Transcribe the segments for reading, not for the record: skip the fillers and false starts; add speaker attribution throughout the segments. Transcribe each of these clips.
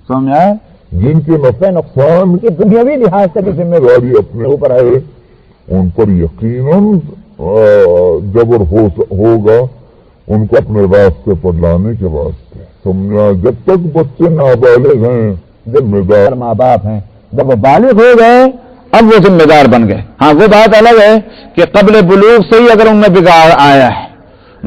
Speaker 1: سمجھ آئے؟
Speaker 2: جن کے نفع نقصان کی دنیاوی لحاظ سے بھی ذمہ داری اپنے اوپر ہے، ان پر یقیناً جبر ہوگا ان کو اپنے راستے پر لانے کے واسطے. سمجھا؟ جب تک بچے نابالغ ہیں ذمہ دار
Speaker 1: ماں باپ ہیں، جب وہ بالغ ہو گئے اب وہ ذمہ دار بن گئے. ہاں وہ بات الگ ہے کہ قبل بلوغ سے ہی اگر ان میں بگاڑ آیا ہے،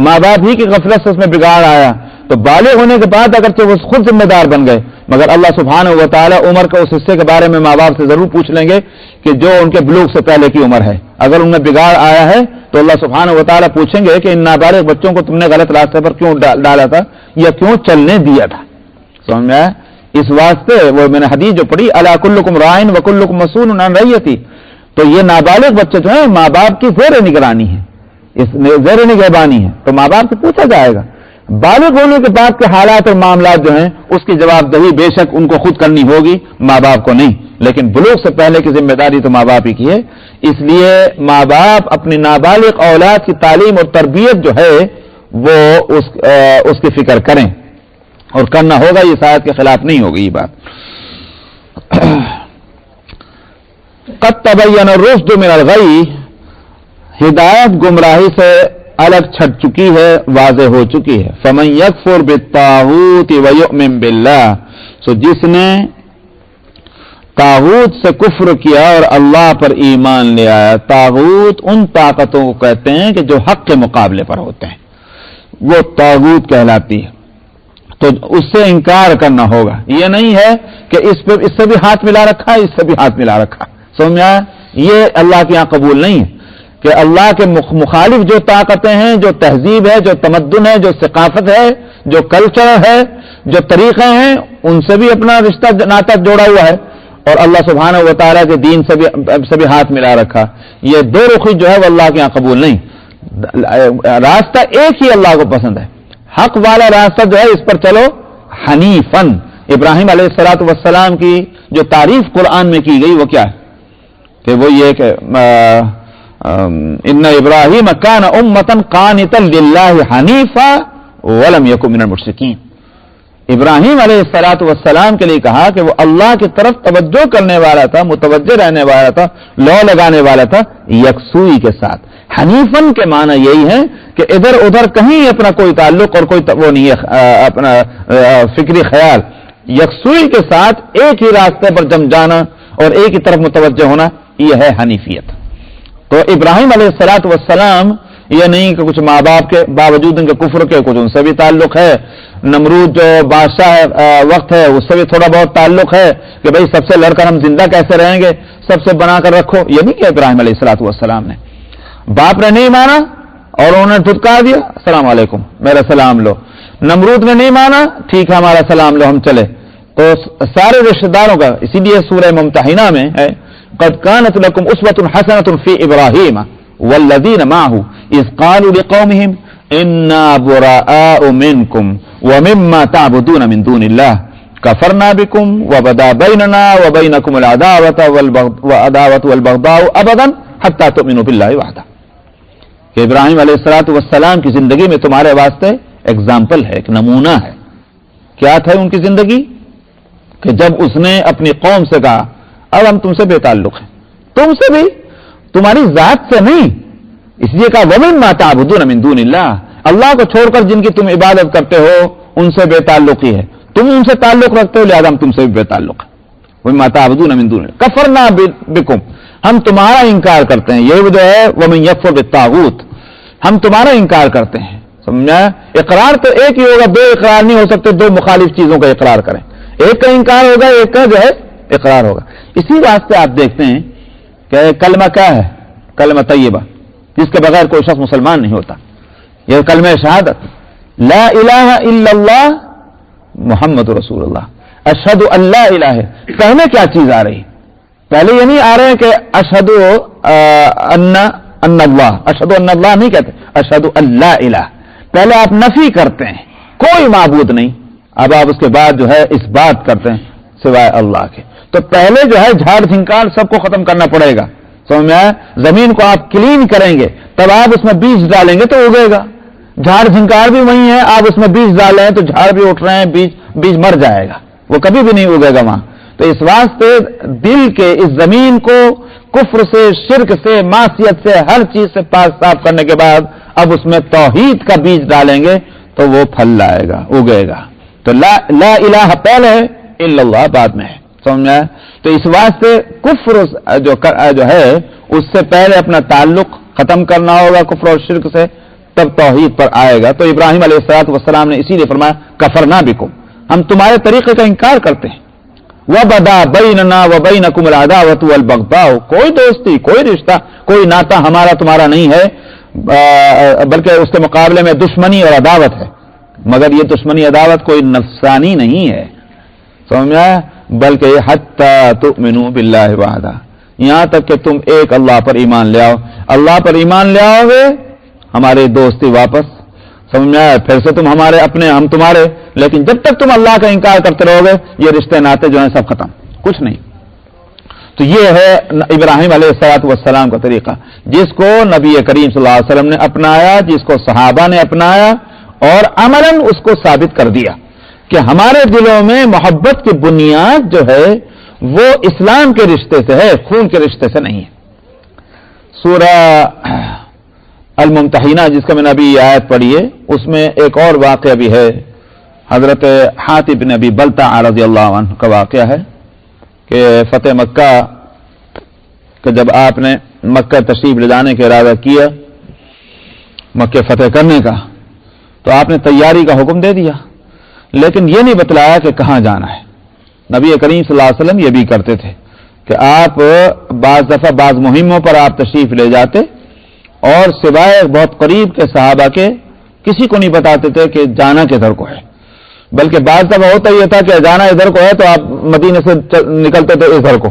Speaker 1: ماں باپ ہی کی غفلت سے اس میں بگاڑ آیا، تو بالغ ہونے کے بعد اگرچہ وہ خود ذمہ دار بن گئے، مگر اللہ سبحانہ و تعالیٰ عمر کے اس حصے کے بارے میں ماں باپ سے ضرور پوچھ لیں گے کہ جو ان کے بلوغ سے پہلے کی عمر ہے. اگر ان میں بگاڑ آیا ہے تو اللہ سبحانہ و تعالیٰ پوچھیں گے کہ ان نابالغ بچوں کو تم نے غلط راستے پر کیوں ڈالا تھا یا کیوں چلنے دیا تھا. سمجھ میں؟ اس واسطے وہ میں نے حدیث جو پڑھی، الا کلکم رائن وکلکم مسئول عن رعیتہ، تو یہ نابالغ بچے جو ہیں ماں باپ کی زیر نگرانی ہے، اس زیر نگہبانی ہے، تو ماں باپ سے پوچھا جائے گا. بالغ ہونے کے بعد کے حالات اور معاملات جو ہیں اس کی جواب دہی بے شک ان کو خود کرنی ہوگی، ماں باپ کو نہیں، لیکن بلوغ سے پہلے کی ذمہ داری تو ماں باپ ہی کی ہے. اس لیے ماں باپ اپنی نابالغ اولاد کی تعلیم اور تربیت جو ہے وہ اس کی فکر کریں، اور کرنا ہوگا، یہ شاید کے خلاف نہیں ہوگی یہ بات. قد تبین الرشد من الغی، ہدایت گمراہی سے الگ چھٹ چکی ہے، واضح ہو چکی ہے. فمن یکفر بالطاغوت ویؤمن باللہ، سو جس نے طاغوت سے کفر کیا اور اللہ پر ایمان لے آیا. طاغوت ان طاقتوں کو کہتے ہیں کہ جو حق کے مقابلے پر ہوتے ہیں، وہ طاغوت کہلاتی ہے. تو اس سے انکار کرنا ہوگا. یہ نہیں ہے کہ اس سے بھی ہاتھ ملا رکھا، اس سے بھی ہاتھ ملا رکھا. سمجھا؟ یہ اللہ کے یہاں قبول نہیں ہے کہ اللہ کے مخالف جو طاقتیں ہیں، جو تہذیب ہے، جو تمدن ہے، جو ثقافت ہے، جو کلچر ہے، جو طریقے ہیں، ان سے بھی اپنا رشتہ ناطہ جوڑا ہوا ہے، اور اللہ سبحانہ و تعالیٰ کے دین سے بھی ہاتھ ملا رکھا. یہ دو رخی جو ہے وہ اللہ کے یہاں قبول نہیں. راستہ ایک ہی اللہ کو پسند ہے، حق والا راستہ جو ہے اس پر چلو. حنیفن، ابراہیم علیہ الصلوۃ والسلام کی جو تعریف قرآن میں کی گئی وہ کیا ہے کہ وہ یہ کہ ان ابراہیم کان امۃ قانتا للہ حنیفا ولم یکن من المشرکین. ابراہیم علیہ الصلوۃ والسلام کے لیے کہا کہ وہ اللہ کی طرف توجہ کرنے والا تھا، متوجہ رہنے والا تھا، لو لگانے والا تھا یکسوئی کے ساتھ. حنیفن کے معنی یہی ہے کہ ادھر ادھر کہیں اپنا کوئی تعلق اور کوئی وہ نہیں ہے، اپنا فکری خیال. یکسوئی کے ساتھ ایک ہی راستے پر جم جانا اور ایک ہی طرف متوجہ ہونا، یہ ہے حنیفیت. تو ابراہیم علیہ الصلوۃ والسلام یہ نہیں کہ کچھ ماں باپ کے باوجود ان کے کفر کے کچھ ان سے بھی تعلق ہے. نمرود جو بادشاہ وقت ہے اس سے بھی تھوڑا بہت تعلق ہے کہ بھئی سب سے لڑ کر ہم زندہ کیسے رہیں گے، سب سے بنا کر رکھو. یہ نہیں کہ ابراہیم علیہ الصلوۃ والسلام نے، باپ نے نہیں مانا اور انہوں نے دھتکار دیا، السلام علیکم میرا سلام لو. نمرود نے نہیں مانا، ٹھیک ہے ہمارا سلام لو ہم چلے. تو سارے رشتہ داروں کا، اسی لیے سورہ ممتحنہ میں ہے قد كانت لكم اسوة حسنة في ابراہیم والذین معه اذ قالوا لقومهم انا براء منكم ومما تعبدون من دون الله كفرنا بكم وبدا بيننا وبينكم العداوة والبغضاء ابدا حتى تؤمنوا بالله وحده. کہ ابراہیم علیہ الصلوۃ والسلام کی زندگی میں تمہارے واسطے ایگزامپل ہے، ایک نمونہ ہے. کیا تھا ان کی زندگی کہ جب اس نے اپنی قوم سے کہا اب ہم تم سے بے تعلق ہیں، تم سے بھی، تمہاری ذات سے نہیں، اس لیے کہا وَمِمَّا تَعْبُدُونَ مِن دُونِ اللَّهِ، اللہ کو چھوڑ کر جن کی تم عبادت کرتے ہو ان سے بے تعلقی ہے، تم ان سے تعلق رکھتے ہو لہذا ہم تم سے بھی بے تعلق ہیں. وَمِمَّا تَعْبُدُونَ مِن دُونِ اللَّهِ كَفَرْنَا بِكُمْ، ہم تمہارا انکار کرتے ہیں. یہ جو ہے وَمَن يَكْفُرْ بِالطَّاغُوتِ، ہم تمہارا انکار کرتے ہیں. سمجھا؟ اقرار تو ایک ہی ہوگا، دو اقرار نہیں ہو سکتے، دو مخالف چیزوں کا اقرار کریں. ایک کا انکار ہوگا، ایک کا جو ہے اقرار ہوگا. اسی واسطے آپ دیکھتے ہیں کہ کلمہ کیا ہے؟ کلمہ طیبہ، جس کے بغیر کوئی شخص مسلمان نہیں ہوتا. یہ کلمہ شہادت، لا الہ الا اللہ محمد رسول اللہ، اشہد ان لا الہ. پہلے کیا چیز آ رہی؟ پہلے یہ نہیں آ رہے ہیں کہ اشہد ان اللہ، اشہد ان اللہ نہیں کہتے، اشہد ان لا الہ. پہلے آپ نفی کرتے ہیں کوئی معبود نہیں، اب آپ اس کے بعد جو ہے اس بات کرتے ہیں سوائے اللہ کے. تو پہلے جو ہے جھاڑ جھنکار سب کو ختم کرنا پڑے گا. سمجھ میں آیا؟ زمین کو آپ کلین کریں گے تب آپ اس میں بیج ڈالیں گے تو اگے گا. جھاڑ جھنکار بھی وہی ہے، آپ اس میں بیج ڈالیں تو جھاڑ بھی اٹھ رہے ہیں، بیج مر جائے گا. وہ کبھی بھی نہیں اگے گا وہاں. تو اس واسطے دل کے اس زمین کو کفر سے، شرک سے، معصیت سے، ہر چیز سے پاک صاف کرنے کے بعد اب اس میں توحید کا بیج ڈالیں گے تو وہ پھل لائے گا، اگے گا. تو لا الہ پہلے ہے، الا اللہ بعد میں ہے. سمجھا؟ تو اس واسطے کفر جو ہے اس سے پہلے اپنا تعلق ختم کرنا ہوگا کفر اور شرک سے، تب توحید پر آئے گا. تو ابراہیم علیہ السلام نے اسی لیے فرمایا کفرنا بکم، ہم تمہارے طریقے کا انکار کرتے ہیں. وَبَدَا بَيْنَنَا وَبَيْنَكُمُ الْعَدَاوَةُ وَالْبَغْضَاءُ، کوئی دوستی، کوئی رشتہ، کوئی ناتا ہمارا تمہارا نہیں ہے، بلکہ اس کے مقابلے میں دشمنی اور عداوت ہے. مگر یہ دشمنی عداوت کوئی نفسانی نہیں ہے، سمجھا؟ بلکہ حتی تؤمنوا باللہ وحدہ، یہاں تک کہ تم ایک اللہ پر ایمان لے آؤ. اللہ پر ایمان لے آؤ گے ہماری دوستی واپس، سمجھ میں آیا؟ پھر سے تم ہمارے اپنے، ہم تمہارے. لیکن جب تک تم اللہ کا انکار کرتے رہو گے یہ رشتے ناتے جو ہیں سب ختم، کچھ نہیں. تو یہ ہے ابراہیم علیہ السلام کا طریقہ، جس کو نبی کریم صلی اللہ علیہ وسلم نے اپنایا، جس کو صحابہ نے اپنایا اور عملاً اس کو ثابت کر دیا کہ ہمارے دلوں میں محبت کی بنیاد جو ہے وہ اسلام کے رشتے سے ہے، خون کے رشتے سے نہیں ہے. سورہ الممتحنہ جس کا میں نے ابھی آیت پڑھی ہے، اس میں ایک اور واقعہ بھی ہے. حضرت حاتب بن ابی بلتع رضی اللہ عنہ کا واقعہ ہے کہ فتح مکہ کہ جب آپ نے مکہ تشریف لے جانے کا ارادہ کیا، مکہ فتح کرنے کا، تو آپ نے تیاری کا حکم دے دیا، لیکن یہ نہیں بتلایا کہ کہاں جانا ہے. نبی کریم صلی اللہ علیہ وسلم یہ بھی کرتے تھے کہ آپ بعض دفعہ بعض مہموں پر آپ تشریف لے جاتے اور سوائے بہت قریب کے صحابہ کے کسی کو نہیں بتاتے تھے کہ جانا کدھر کو ہے، بلکہ بعض دفعہ ہوتا یہ تھا کہ جانا ادھر کو ہے تو آپ مدینے سے نکلتے تھے ادھر کو،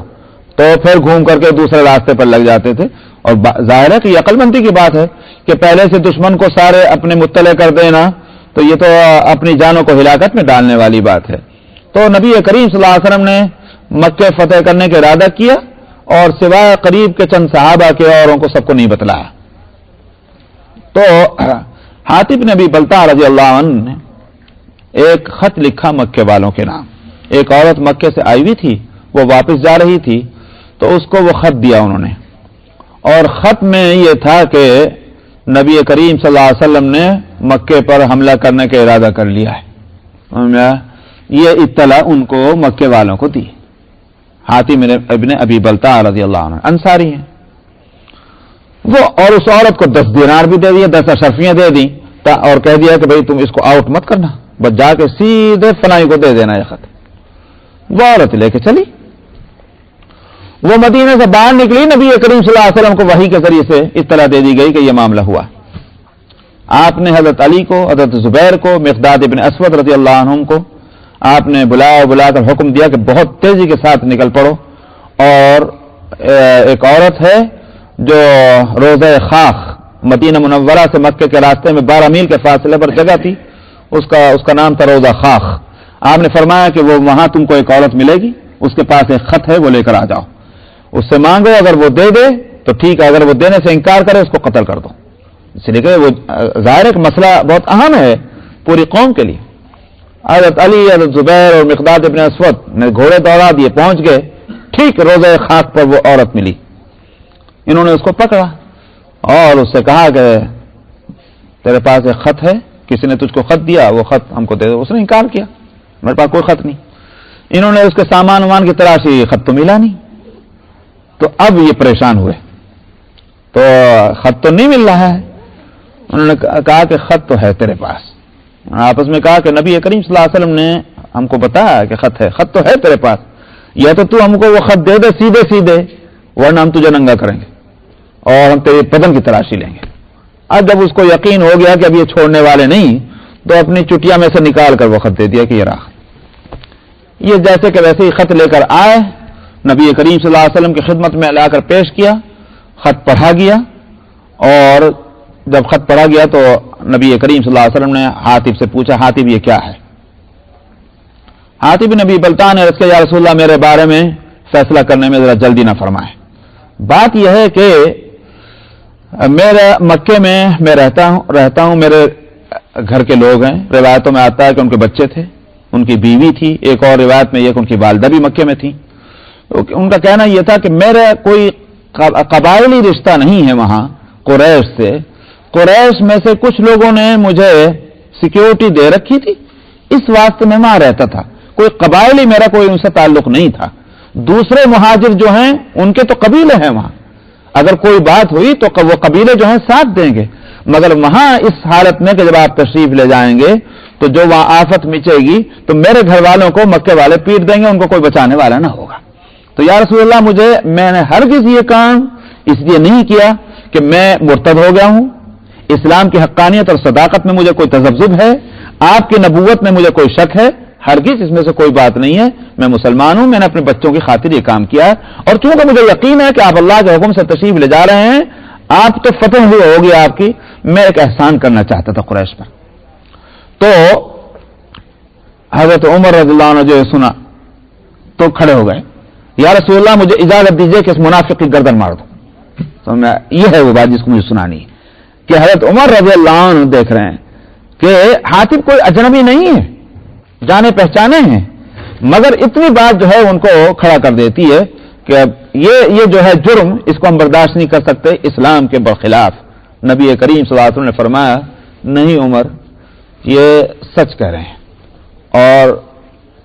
Speaker 1: تو پھر گھوم کر کے دوسرے راستے پر لگ جاتے تھے. اور ظاہر ہے کہ یہ عقل مندی کی بات ہے کہ پہلے سے دشمن کو سارے اپنے مطلع کر دینا، تو یہ تو اپنی جانوں کو ہلاکت میں ڈالنے والی بات ہے. تو نبی کریم صلی اللہ علیہ وسلم نے مکہ فتح کرنے کا ارادہ کیا اور سوائے قریب کے چند صحابہ کے اوروں کو سب کو نہیں بتلایا. تو حاتب بن ابی بلتع رضی اللہ عنہ نے ایک خط لکھا مکے والوں کے نام. ایک عورت مکے سے آئی ہوئی تھی، وہ واپس جا رہی تھی، تو اس کو وہ خط دیا انہوں نے، اور خط میں یہ تھا کہ نبی کریم صلی اللہ علیہ وسلم نے مکے پر حملہ کرنے کا ارادہ کر لیا ہے. یہ اطلاع ان کو مکے والوں کو دی. حاتم ابن ابی بلتع رضی اللہ عنہ انصاری ہیں وہ، اور اس عورت کو 10 دینار بھی دے دیے، 10 اشرفیاں دے دیں اور کہہ دیا کہ بھئی تم اس کو آؤٹ مت کرنا، بس جا کے سیدھے فلائی کو دے دینا یہ خط. وہ عورت لے کے چلی، وہ مدینے سے باہر نکلی، نبی کریم صلی اللہ علیہ وسلم کو وحی کے ذریعے سے اطلاع دے دی گئی کہ یہ معاملہ ہوا. آپ نے حضرت علی کو، حضرت زبیر کو، مقداد ابن اسود رضی اللہ عنہم کو آپ نے بلا کر حکم دیا کہ بہت تیزی کے ساتھ نکل پڑو. اور ایک عورت ہے جو روضہ خاخ مدینہ منورہ سے مکے کے راستے میں 12 میل کے فاصلے پر جگہ تھی، اس کا نام تھا روضہ خاخ. آپ نے فرمایا کہ وہ وہاں تم کو ایک عورت ملے گی، اس کے پاس ایک خط ہے، وہ لے کر آ جاؤ، اس سے مانگو، اگر وہ دے دے تو ٹھیک ہے، اگر وہ دینے سے انکار کرے اس کو قتل کر دو. اس لیے کہ وہ ظاہر ایک مسئلہ بہت اہم ہے پوری قوم کے لیے. حضرت علی، حضرت زبیر اور مقداد ابن اسود نے گھوڑے دوڑا دیے، پہنچ گئے، ٹھیک روضہ خاک پر وہ عورت ملی. انہوں نے اس کو پکڑا اور اس سے کہا کہ تیرے پاس ایک خط ہے، کسی نے تجھ کو خط دیا، وہ خط ہم کو دے دو. اس نے انکار کیا، میرے پاس کوئی خط نہیں. انہوں نے اس کے سامان وامان کی تلاشی، خط تو ملا نہیں. تو اب یہ پریشان ہوئے، تو خط تو نہیں مل رہا ہے. انہوں نے کہا کہ خط تو ہے تیرے پاس. آپس میں کہا کہ نبی کریم صلی اللہ علیہ وسلم نے ہم کو بتایا کہ خط ہے، خط تو ہے تیرے پاس، یا تو ہم کو وہ خط دے دے سیدھے، ورنہ ہم تجھے ننگا کریں گے اور ہم تیرے بدن کی تلاشی لیں گے. اب جب اس کو یقین ہو گیا کہ اب یہ چھوڑنے والے نہیں، تو اپنی چٹیا میں سے نکال کر وہ خط دے دیا کہ یہ رہا. یہ جیسے کہ ویسے ہی خط لے کر آئے، نبی کریم صلی اللہ علیہ وسلم کی خدمت میں لا کر پیش کیا. خط پڑھا گیا، اور جب خط پڑھا گیا تو نبی کریم صلی اللہ علیہ وسلم نے حاتب سے پوچھا، حاتب یہ کیا ہے؟ حاتب بن ابی بلتع نے عرض کیا، یا رسول اللہ میرے بارے میں فیصلہ کرنے میں ذرا جلدی نہ فرمائیں. بات یہ ہے کہ میرے مکے میں رہتا ہوں، میرے گھر کے لوگ ہیں، روایتوں میں آتا ہے کہ ان کے بچے تھے، ان کی بیوی تھی، ایک اور روایت میں ایک ان کی والدہ بھی مکے میں تھی. ان کا کہنا یہ تھا کہ میرا کوئی قبائلی رشتہ نہیں ہے وہاں قریش سے. قریش میں سے کچھ لوگوں نے مجھے سیکیورٹی دے رکھی تھی، اس واسطے میں وہاں رہتا تھا. کوئی قبائلی میرا کوئی ان سے تعلق نہیں تھا. دوسرے مہاجر جو ہیں ان کے تو قبیلے ہیں وہاں، اگر کوئی بات ہوئی تو وہ قبیلے جو ہیں ساتھ دیں گے، مگر وہاں اس حالت میں کہ جب آپ تشریف لے جائیں گے تو جو وہاں آفت مچے گی تو میرے گھر والوں کو مکے والے پیٹ دیں گے، ان کو کوئی بچانے والا نہ ہوگا. تو یا رسول اللہ میں نے ہرگز یہ کام اس لیے نہیں کیا کہ میں مرتد ہو گیا ہوں. اسلام کی حقانیت اور صداقت میں مجھے کوئی تذبذب ہے، آپ کی نبوت میں مجھے کوئی شک ہے، ہرگز اس میں سے کوئی بات نہیں ہے. میں مسلمان ہوں، میں نے اپنے بچوں کی خاطر یہ کام کیا ہے، اور چونکہ مجھے یقین ہے کہ آپ اللہ کے حکم سے تشریف لے جا رہے ہیں، آپ تو فتح ہوگی آپ کی، میں ایک احسان کرنا چاہتا تھا قریش پر. تو حضرت عمر رضی اللہ عنہ جو سنا تو کھڑے ہو گئے، یا رسول اللہ مجھے اجازت دیجیے کہ اس منافق کی گردن مار دو. تو یہ ہے وہ بات جس کو مجھے سنانی ہے کہ حضرت عمر رضی اللہ عنہ دیکھ رہے ہیں کہ حاتب کوئی اجنبی نہیں ہے، جانے پہچانے ہیں، مگر اتنی بات جو ہے ان کو کھڑا کر دیتی ہے کہ یہ جو ہے جرم، اس کو ہم برداشت نہیں کر سکتے اسلام کے برخلاف. نبی کریم صلی اللہ علیہ وسلم نے فرمایا نہیں عمر، یہ سچ کہہ رہے ہیں، اور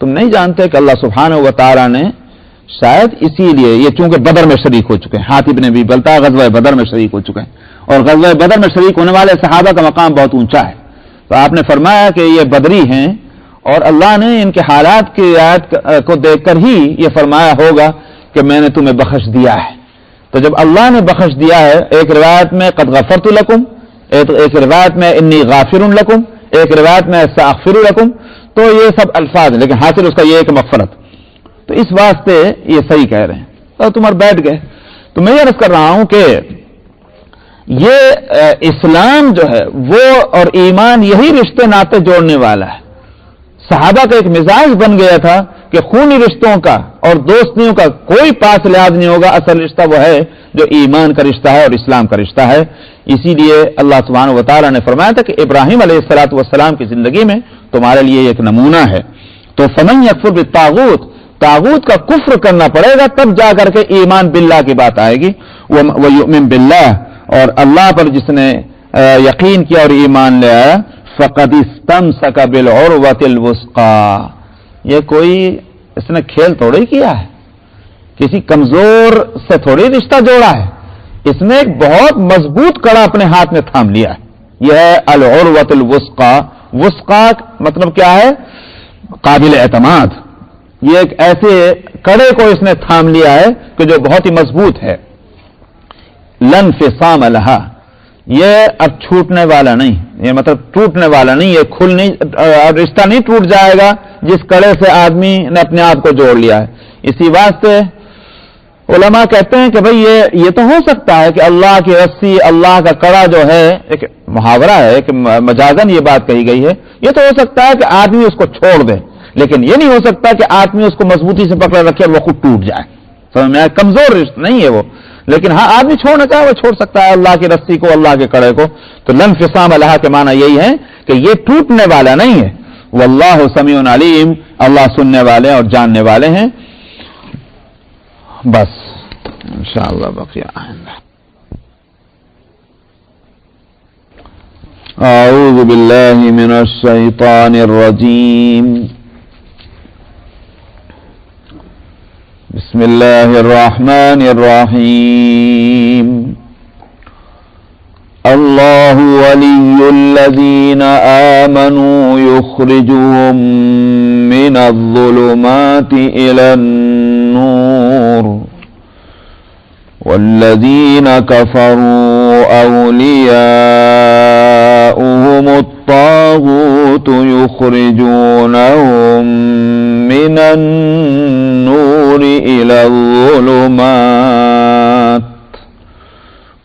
Speaker 1: تم نہیں جانتے کہ اللہ سبحانہ و تعالی نے شاید اسی لیے، یہ چونکہ بدر میں شریک ہو چکے ہیں، حاتب نے بھی بلتا غزوہ بدر میں شریک ہو چکے ہیں، اور غزوہ بدر میں شریک ہونے والے صحابہ کا مقام بہت اونچا ہے. تو آپ نے فرمایا کہ یہ بدری ہیں، اور اللہ نے ان کے حالات کی آیت کو دیکھ کر ہی یہ فرمایا ہوگا کہ میں نے تمہیں بخش دیا ہے. تو جب اللہ نے بخش دیا ہے، ایک روایت میں قد غفرت لکم، ایک روایت میں انی غافر لکم، ایک روایت میں ساغفر لکم، تو یہ سب الفاظ ہیں، لیکن حاصل اس کا یہ ہے کہ مغفرت. تو اس واسطے یہ صحیح کہہ رہے ہیں. تو تم اور بیٹھ گئے. تو میں یہ عرض کر رہا ہوں کہ یہ اسلام جو ہے وہ اور ایمان یہی رشتے ناطے جوڑنے والا ہے. صحابہ کا ایک مزاج بن گیا تھا کہ خونی رشتوں کا اور دوستیوں کا کوئی پاس لحاظ نہیں ہوگا، اصل رشتہ وہ ہے جو ایمان کا رشتہ ہے اور اسلام کا رشتہ ہے. اسی لیے اللہ سبحانہ و تعالیٰ نے فرمایا تھا کہ ابراہیم علیہ الصلوۃ والسلام کی زندگی میں تمہارے لیے ایک نمونہ ہے. تو فمن یکفر بالطاغوت، طاغوت کا کفر کرنا پڑے گا تب جا کر کے ایمان باللہ کی بات آئے گی. وَيُؤْمِن بِاللَّهِ، اور اللہ پر جس نے یقین کیا اور ایمان لے آیا، فَقَدِ اسْتَمْسَكَ بِالْعُرْوَةِ الْوُثْقَىٰ، یہ کوئی اس نے کھیل تھوڑی کیا ہے، کسی کمزور سے تھوڑی رشتہ جوڑا ہے، اس نے ایک بہت مضبوط کڑا اپنے ہاتھ میں تھام لیا ہے. یہ ہے العروۃ الوثقیٰ. وثقیٰ مطلب کیا ہے؟ قابل اعتماد. یہ ایک ایسے کڑے کو اس نے تھام لیا ہے کہ جو بہت ہی مضبوط ہے. لن انفصام لہا، یہ اب چھوٹنے والا نہیں، یہ مطلب ٹوٹنے والا نہیں، یہ کھل نہیں، رشتہ نہیں ٹوٹ جائے گا جس کڑے سے آدمی نے اپنے آپ کو جوڑ لیا ہے. اسی واسطے علماء کہتے ہیں کہ بھئی یہ تو ہو سکتا ہے کہ اللہ کی رسی، اللہ کا کڑا جو ہے، ایک محاورہ ہے کہ مجازن یہ بات کہی گئی ہے، یہ تو ہو سکتا ہے کہ آدمی اس کو چھوڑ دے، لیکن یہ نہیں ہو سکتا کہ آدمی اس کو مضبوطی سے پکڑ رکھے اور وہ خود ٹوٹ جائے. سمجھ میں آیا؟ کمزور رشتہ نہیں ہے وہ، لیکن ہاں آدمی چھوڑنا چاہے وہ چھوڑ سکتا ہے اللہ کی رسی کو، اللہ کے کڑے کو. تو لن انفصام لہا کے معنی یہی ہے کہ یہ ٹوٹنے والا نہیں ہے. واللہ سمیع علیم، اللہ سننے والے اور جاننے والے ہیں. بس انشاءاللہ بقیہ آئندہ. اعوذ باللہ من الشیطان الرجیم. بسم اللہ الرحمن الرحیم. اللہ ولی الذین آمنوا یخرجهم من الظلمات الى النور والذین کفروا اولیاؤهم الطاغوت یخرجونهم من النور إلى الظلمات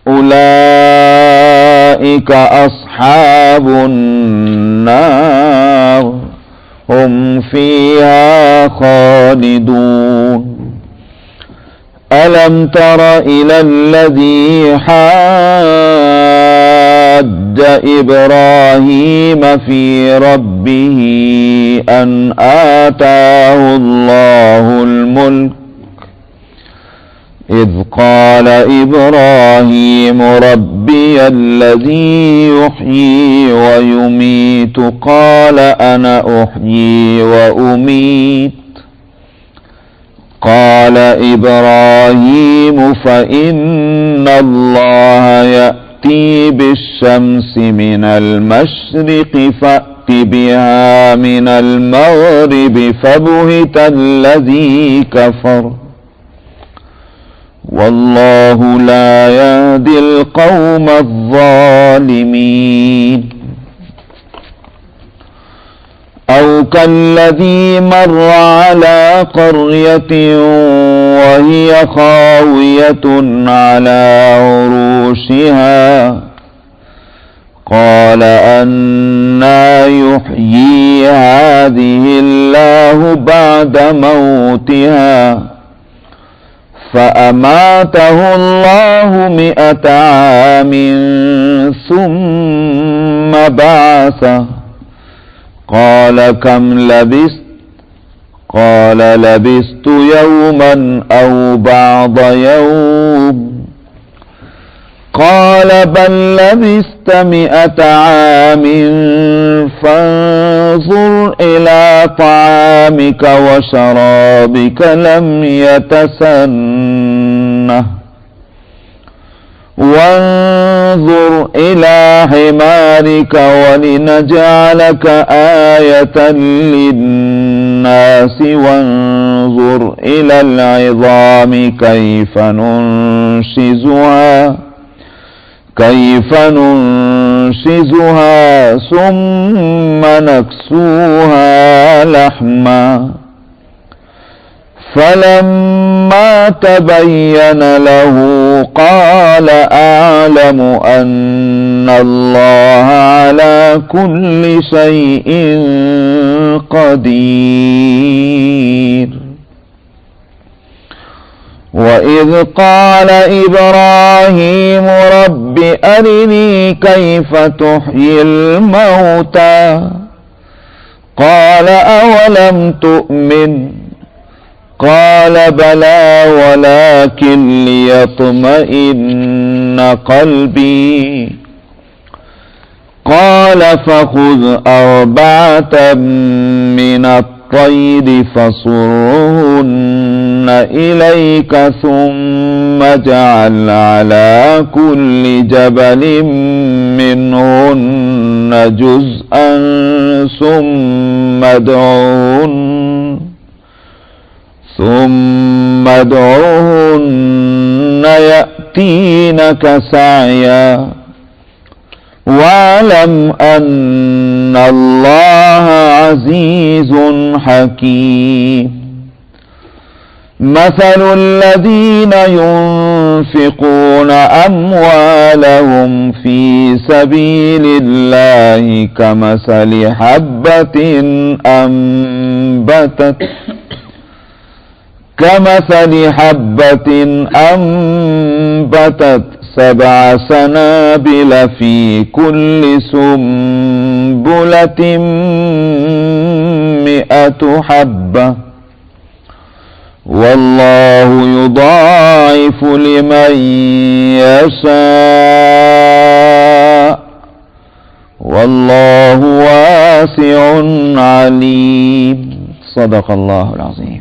Speaker 1: أولئك أصحاب النار هم فيها خالدون. ألم تر إلى الذي حاج حج إبراهيم في ربه أن آتاه الله الملك إذ قال إبراهيم ربي الذي يحيي ويميت قال أنا أحيي وأميت قال إبراهيم فإن الله يأتي بالشمس من المشرق فأت بها من المغرب فبهت الذي كفر والله لا يهدي القوم الظالمين أو كالذي مر على قرية وهي خاوية على عروشها قال أنى يحيي هذه الله بعد موتها فأماته الله 100 عام ثم بعثه قال كم لبثت قال لبثت يوما أو بعض يوم قال بل لبثت 100 عام فانظر إلى طعامك وشرابك لم يتسنه وانظر إلى حمارك ولنجعلك آية للناس وانظر إلى العظام كيف ننشزها ثم نكسوها لحما فلما تبين له قال أعلم أن الله على كل شيء قدير وإذ قال إبراهيم رب أرني كيف تحيي الموتى قال أولم تؤمن قال بلى ولكن ليطمئن قلبي قال فخذ 4 من الطير فصرهن إليك ثم اجعل على كل جبل منهن جزءا ثم ادعوهن يأتينك سعيا واعلم أن الله عزيز حكيم مثل الذين ينفقون أموالهم في سبيل الله كمثل حبة أنبتت 7 سنابل في كل سنبلة 100 حبة والله يضاعف لمن يشاء والله واسع عليم صدق الله العظيم.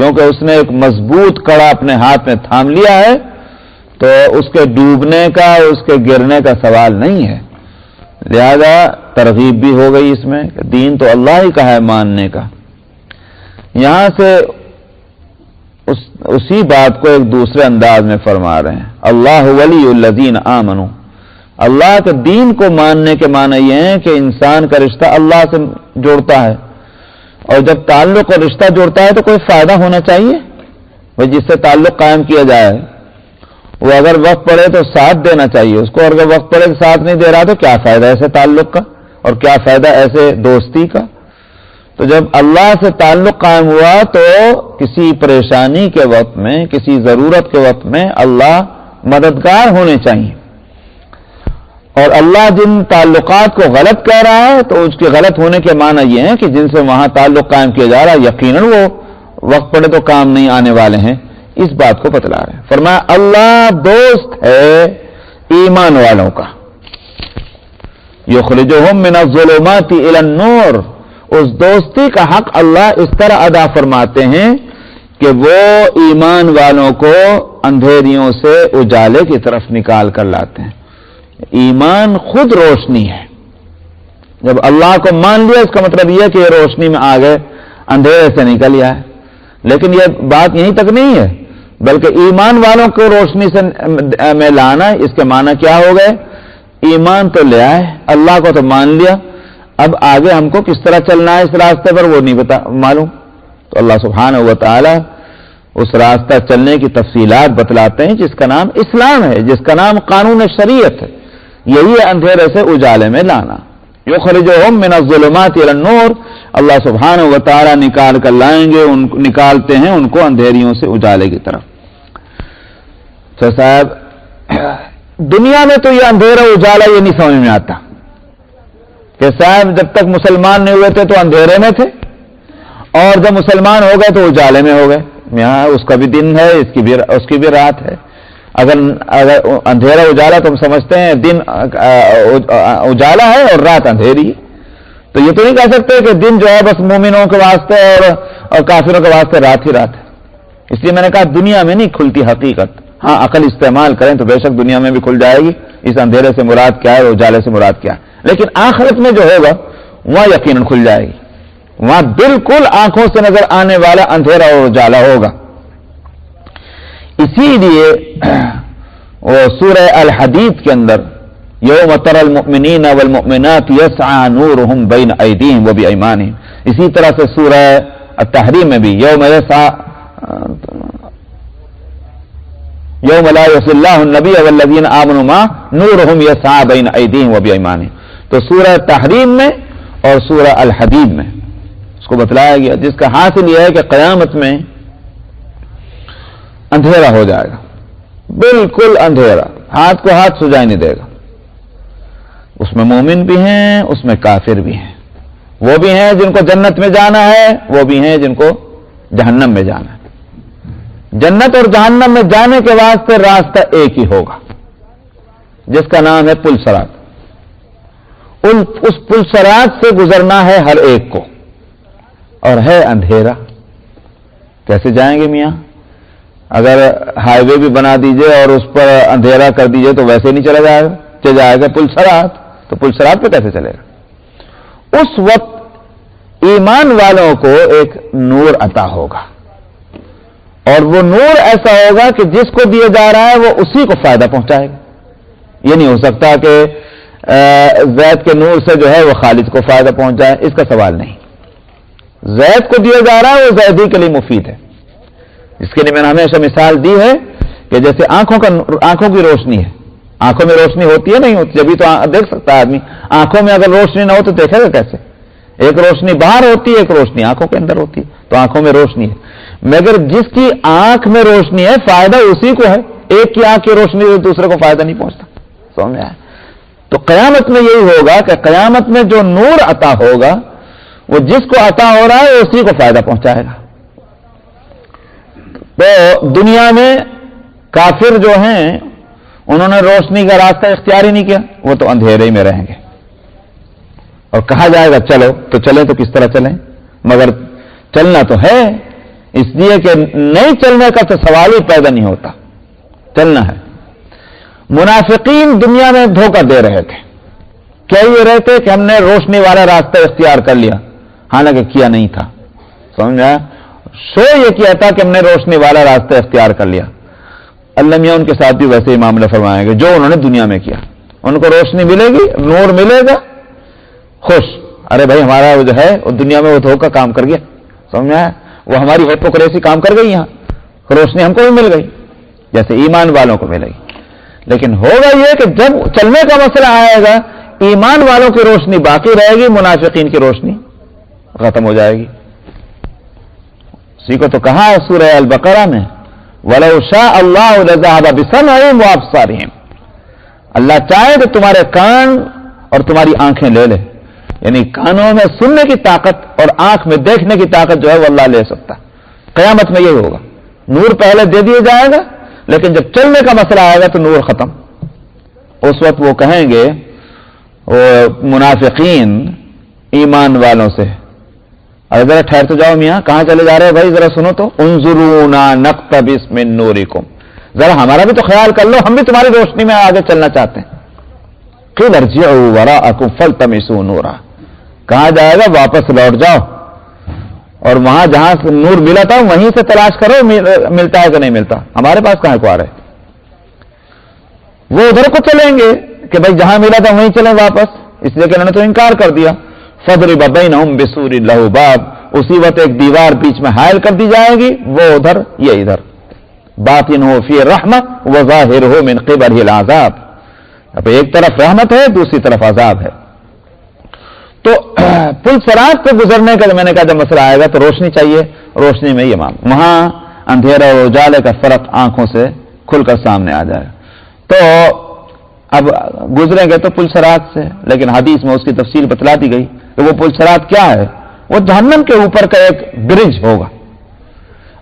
Speaker 1: کیونکہ اس نے ایک مضبوط کڑا اپنے ہاتھ میں تھام لیا ہے، تو اس کے ڈوبنے کا، اس کے گرنے کا سوال نہیں ہے. لہذا ترغیب بھی ہو گئی اس میں کہ دین تو اللہ ہی کا ہے ماننے کا. یہاں سے اسی بات کو ایک دوسرے انداز میں فرما رہے ہیں. اللہ ولی الذین آمنوا، اللہ کے دین کو ماننے کے معنی یہ ہے کہ انسان کا رشتہ اللہ سے جوڑتا ہے، اور جب تعلق اور رشتہ جوڑتا ہے تو کوئی فائدہ ہونا چاہیے. وہ جس سے تعلق قائم کیا جائے وہ اگر وقت پڑے تو ساتھ دینا چاہیے اس کو، اور اگر وقت پڑے ساتھ نہیں دے رہا تو کیا فائدہ ایسے تعلق کا، اور کیا فائدہ ایسے دوستی کا. تو جب اللہ سے تعلق قائم ہوا تو کسی پریشانی کے وقت میں، کسی ضرورت کے وقت میں اللہ مددگار ہونے چاہیے. اور اللہ جن تعلقات کو غلط کہہ رہا ہے تو اس کے غلط ہونے کے معنی یہ ہے کہ جن سے وہاں تعلق قائم کیا جا رہا ہے یقیناً وہ وقت پڑے تو کام نہیں آنے والے ہیں. اس بات کو بتلا رہے ہیں. فرمایا اللہ دوست ہے ایمان والوں کا. یخرجہم من الظلمات الی النور، اس دوستی کا حق اللہ اس طرح ادا فرماتے ہیں کہ وہ ایمان والوں کو اندھیریوں سے اجالے کی طرف نکال کر لاتے ہیں. ایمان خود روشنی ہے. جب اللہ کو مان لیا اس کا مطلب یہ کہ یہ روشنی میں آ گئے، اندھیرے سے نکل گیا ہے. لیکن یہ بات یہیں تک نہیں ہے، بلکہ ایمان والوں کو روشنی سے میں لانا، اس کے معنی کیا ہو گئے؟ ایمان تو لے آئے، اللہ کو تو مان لیا، اب آگے ہم کو کس طرح چلنا ہے اس راستے پر وہ نہیں معلوم. تو اللہ سبحانہ و تعالی اس راستہ چلنے کی تفصیلات بتلاتے ہیں جس کا نام اسلام ہے، جس کا نام قانون شریعت ہے. یہی ہے اندھیرے سے اجالے میں لانا. یخرجہم من الظلمات الی النور، اللہ سبحانہ و تعالی نکال کر لائیں گے، نکالتے ہیں ان کو اندھیریوں سے اجالے کی طرف. تو صاحب دنیا میں تو یہ اندھیرا اجالا یہ نہیں سمجھ میں آتا کہ صاحب جب تک مسلمان نہیں ہوئے تھے تو اندھیرے میں تھے، اور جب مسلمان ہو گئے تو اجالے میں ہو گئے. یہاں اس کا بھی دن ہے، اس کی بھی رات ہے. اگر اندھیرا اجالا تم سمجھتے ہیں دن اجالا ہے اور رات اندھیری ہے، تو یہ تو نہیں کہہ سکتے کہ دن جو ہے بس مومنوں کے واسطے اور کافروں کے واسطے رات ہی رات ہے. اس لیے میں نے کہا دنیا میں نہیں کھلتی حقیقت. ہاں عقل استعمال کریں تو بے شک دنیا میں بھی کھل جائے گی اس اندھیرے سے مراد کیا ہے اور اجالے سے مراد کیا ہے. لیکن آخرت میں جو ہوگا وہاں یقیناً کھل جائے گی. وہاں بالکل آنکھوں سے نظر آنے والا اندھیرا اور اجالا ہوگا. اسی لیے وہ سورہ الحدید کے اندر یوم تری المؤمنین والمؤمنات یسعی نورہم بین ایدیہم وبایمانہم، اسی طرح سے سورہ التحریم میں بھی یوم لا یصلی اللہ النبی والذین آمنوا معہ نورہم یسعی بین ایدیہم وبایمانہم. تو سورہ تحریم میں اور سورہ الحدید میں اس کو بتلایا گیا، جس کا حاصل یہ ہے کہ قیامت میں اندھیرا ہو جائے گا، بالکل اندھیرا، ہاتھ کو ہاتھ سجائی نہیں دے گا. اس میں مومن بھی ہیں، اس میں کافر بھی ہیں. وہ بھی ہیں جن کو جنت میں جانا ہے، وہ بھی ہیں جن کو جہنم میں جانا ہے. جنت اور جہنم میں جانے کے واسطے راستہ ایک ہی ہوگا جس کا نام ہے پل صراط. اس پل صراط سے گزرنا ہے ہر ایک کو، اور ہے اندھیرا. کیسے جائیں گے میاں؟ اگر ہائی وے بھی بنا دیجئے اور اس پر اندھیرا کر دیجئے تو ویسے نہیں چلا جائے گا. چل جائے گا پل صراط، تو پل صراط پہ کیسے چلے گا؟ اس وقت ایمان والوں کو ایک نور عطا ہوگا، اور وہ نور ایسا ہوگا کہ جس کو دیا جا رہا ہے وہ اسی کو فائدہ پہنچائے گا. یہ نہیں ہو سکتا کہ زید کے نور سے جو ہے وہ خالد کو فائدہ پہنچ جائے، اس کا سوال نہیں. زید کو دیا جا رہا ہے وہ زیدی کے لیے مفید ہے. اس کے لیے میں نے ہمیشہ مثال دی ہے کہ جیسے آنکھوں کی روشنی ہے. آنکھوں میں روشنی ہوتی ہے نہیں ہوتی؟ جبھی تو دیکھ سکتا ہے آدمی. آنکھوں میں اگر روشنی نہ ہو تو دیکھے گا کیسے؟ ایک روشنی باہر ہوتی ہے، ایک روشنی آنکھوں کے اندر ہوتی ہے. تو آنکھوں میں روشنی ہے، مگر جس کی آنکھ میں روشنی ہے فائدہ اسی کو ہے. ایک کی آنکھ کی روشنی سے دوسرے کو فائدہ نہیں پہنچتا. سمجھ میں آیا؟ تو قیامت میں یہی ہوگا کہ قیامت میں جو نور عطا ہوگا وہ جس کو عطا ہو رہا ہے اسی کو فائدہ پہنچائے گا. تو دنیا میں کافر جو ہیں انہوں نے روشنی کا راستہ اختیار ہی نہیں کیا، وہ تو اندھیرے ہی میں رہیں گے. اور کہا جائے گا چلو تو چلیں، تو کس طرح چلیں؟ مگر چلنا تو ہے. اس لیے کہ نہیں چلنے کا تو سوال ہی پیدا نہیں ہوتا، چلنا ہے۔ منافقین دنیا میں دھوکہ دے رہے تھے، کہہ یہ رہے تھے کہ ہم نے روشنی والا راستہ اختیار کر لیا، حالانکہ کیا نہیں تھا، سمجھا؟ شو یہ کیا تھا کہ ہم نے روشنی والا راستہ اختیار کر لیا۔ اللہ میاں ان کے ساتھ بھی ویسے ہی معاملہ فرمائیں گے جو انہوں نے دنیا میں کیا۔ ان کو روشنی ملے گی، نور ملے گا، خوش، ارے بھائی ہمارا جو ہے وہ دنیا میں وہ دھوکہ کام کر گیا، سمجھا؟ وہ ہماری ہیپوکریسی کام کر گئی، یہاں روشنی ہم کو بھی مل گئی جیسے ایمان والوں کو ملے گی۔ لیکن ہوگا یہ کہ جب چلنے کا مسئلہ آئے گا، ایمان والوں کی روشنی باقی رہے گی، منافقین کی روشنی ختم ہو جائے گی۔ اسی کو تو کہا ہے سورہ البقرہ میں، وَلَوْ شَاءَ اللَّهُ لَذَهَبَ بِسَمْعِهِمْ وَأَبْصَارِهِمْ، اللہ چاہے تو تمہارے کان اور تمہاری آنکھیں لے لے، یعنی کانوں میں سننے کی طاقت اور آنکھ میں دیکھنے کی طاقت جو ہے وہ اللہ لے سکتا ہے۔ قیامت میں یہی ہوگا، نور پہلے دے دیا جائے گا، لیکن جب چلنے کا مسئلہ آئے گا تو نور ختم۔ اس وقت وہ کہیں گے وہ منافقین ایمان والوں سے، ارے ذرا ٹھہر تو جاؤ میاں، کہاں چلے جا رہے ہیں بھائی، ذرا سنو تو، انظرونا نقتبس من نورکم، ذرا ہمارا بھی تو خیال کر لو، ہم بھی تمہاری روشنی میں آگے چلنا چاہتے ہیں۔ قیل ارجعوا وراءکم فالتمسوا نورا، کہا جائے گا واپس لوٹ جاؤ اور وہاں جہاں سے نور ملا تھا وہیں سے تلاش کرو ملتا ہے کہ نہیں ملتا، ہمارے پاس کہاں کو آ رہے۔ وہ ادھر کو چلیں گے کہ بھائی جہاں ملا تھا وہیں چلیں واپس، اس لیے کہ انہوں نے تو انکار کر دیا۔ فَضْرِبَ بَيْنَهُمْ بِسُورٍ لَهُ بَابٌ، اسی وقت ایک دیوار بیچ میں حائل کر دی جائے گی، وہ ادھر یہ ادھر، باطنُهُ فِيهِ الرَّحْمَةُ وَظَاهِرُهُ مِنْ قِبَلِهِ الْعَذَابُ، اب ایک طرف رحمت ہے دوسری طرف عذاب ہے۔ تو پل صراط پہ گزرنے کا میں نے کہا جب مسئلہ آئے گا تو روشنی چاہیے، روشنی میں یہ وہاں اندھیرا اور اجالے کا فرق آنکھوں سے کھل کر سامنے آ جائے گا۔ تو اب گزریں گے تو پل صراط سے، لیکن حدیث میں اس کی تفصیل بتلا دی گئی کہ وہ پل صراط کیا ہے، وہ جہنم کے اوپر کا ایک برج ہوگا،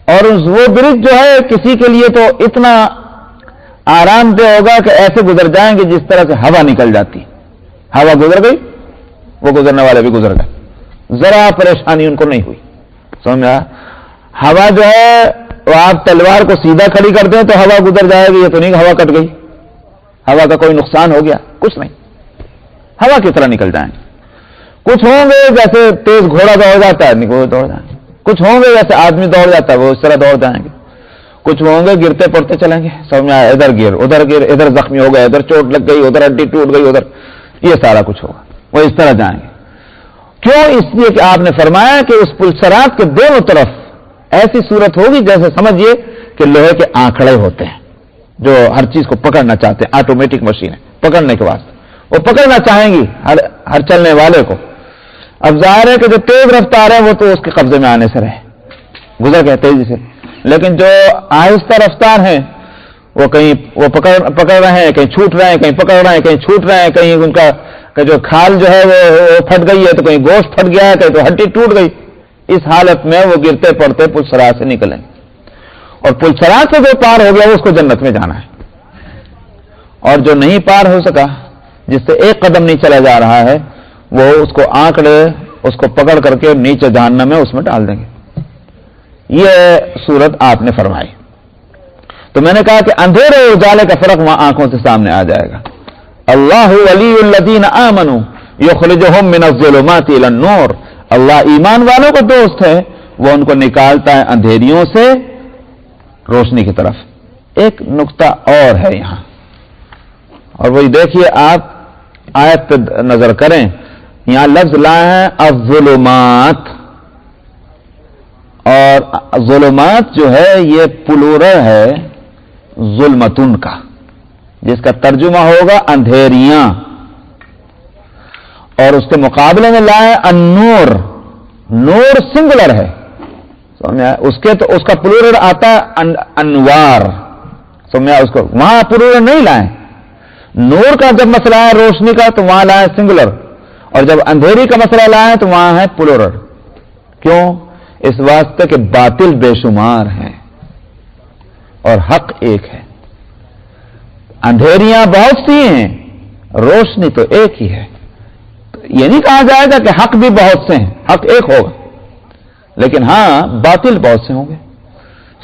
Speaker 1: اور وہ برج جو ہے کسی کے لیے تو اتنا آرام دہ ہوگا کہ ایسے گزر جائیں گے جس طرح سے ہوا نکل جاتی، ہوا گزر گئی، وہ گزرنے والے بھی گزر گئے، ذرا پریشانی ان کو نہیں ہوئی، سمجھا؟ ہوا جو ہے وہ آپ تلوار کو سیدھا کھڑی کر دیں تو ہوا گزر جائے گی، یہ تو نہیں ہوا کٹ گئی، ہوا کا کوئی نقصان ہو گیا، کچھ نہیں، ہوا کی طرح نکل جائیں گے۔ کچھ ہوں گے جیسے تیز گھوڑا دوڑ جاتا ہے وہ دوڑ جائیں گے، کچھ ہوں گے جیسے آدمی دوڑ جاتا ہے وہ اس طرح دوڑ جائیں گے، کچھ ہوں گے گرتے پڑتے چلیں گے، سمجھ آیا، ادھر گر، ادھر زخمی ہو گئے، ادھر چوٹ لگ گئی، ادھر ہڈی ٹوٹ گئی، ادھر، یہ سارا کچھ ہوگا، وہ اس طرح جائیں گے۔ کیوں؟ اس لیے کہ آپ نے فرمایا کہ اس پل صراط کے دونوں طرف ایسی صورت ہوگی جیسے سمجھیے کہ لوہے کے آنکڑے ہوتے ہیں جو ہر چیز کو پکڑنا چاہتے ہیں، آٹومیٹک مشین ہے پکڑنے کے واسطے، وہ پکڑنا چاہیں گی ہر چلنے والے کو۔ اب ظاہر ہے کہ جو تیز رفتار ہے وہ تو اس کے قبضے میں آنے سے رہے، گزر گئے تیزی سے، لیکن جو آہستہ رفتار ہیں وہ کہیں وہ پکڑ رہے ہیں، کہیں چھوٹ رہے ہیں، کہیں پکڑ رہے ہیں، کہیں چھوٹ رہے ہیں، کہیں ان کا جو کھال جو ہے وہ پھٹ گئی ہے تو کہیں گوشت پھٹ گیا ہے، کہیں تو ہڈی ٹوٹ گئی، اس حالت میں وہ گرتے پڑتے پل صراط سے نکلیں، اور پل صراط سے جو پار ہو گیا وہ اس کو جنت میں جانا ہے، اور جو نہیں پار ہو سکا، جس سے ایک قدم نہیں چلا جا رہا ہے، وہ اس کو آنکڑے اس کو پکڑ کر کے نیچے جہنم میں اس میں ڈال دیں گے۔ یہ صورت آپ نے فرمائی۔ تو میں نے کہا کہ اندھیرے اور اجالے کا فرق وہاں آنکھوں سے سامنے آ جائے گا۔ اللہ ولی الذین آمنوا یخرجہم من الظلمات الی النور، اللہ ایمان والوں کا دوست ہے، وہ ان کو نکالتا ہے اندھیریوں سے روشنی کی طرف۔ ایک نقطہ اور ہے یہاں، اور وہی دیکھیے آپ آیت پہ نظر کریں، یہاں لفظ لائے ہیں الظلمات، اور ظلمات جو ہے یہ پلورل ہے ظلمتن کا، جس کا ترجمہ ہوگا اندھیریاں، اور اس کے مقابلے میں لائے النور، نور سنگولر ہے، سمجھا؟ اس کا پلورل آتا ہے انوار، سمجھا؟ اس کو وہاں پلورل نہیں لائے، نور کا جب مسئلہ ہے روشنی کا تو وہاں لائے سنگولر، اور جب اندھیری کا مسئلہ لائے تو وہاں ہے پلورل۔ کیوں؟ اس واسطے کہ باطل بے شمار ہیں اور حق ایک ہے، اندھیریاں بہت سی ہیں، روشنی تو ایک ہی ہے، تو یہ نہیں کہا جائے گا کہ حق بھی بہت سے ہیں، حق ایک ہوگا، لیکن ہاں باطل بہت سے ہوں گے.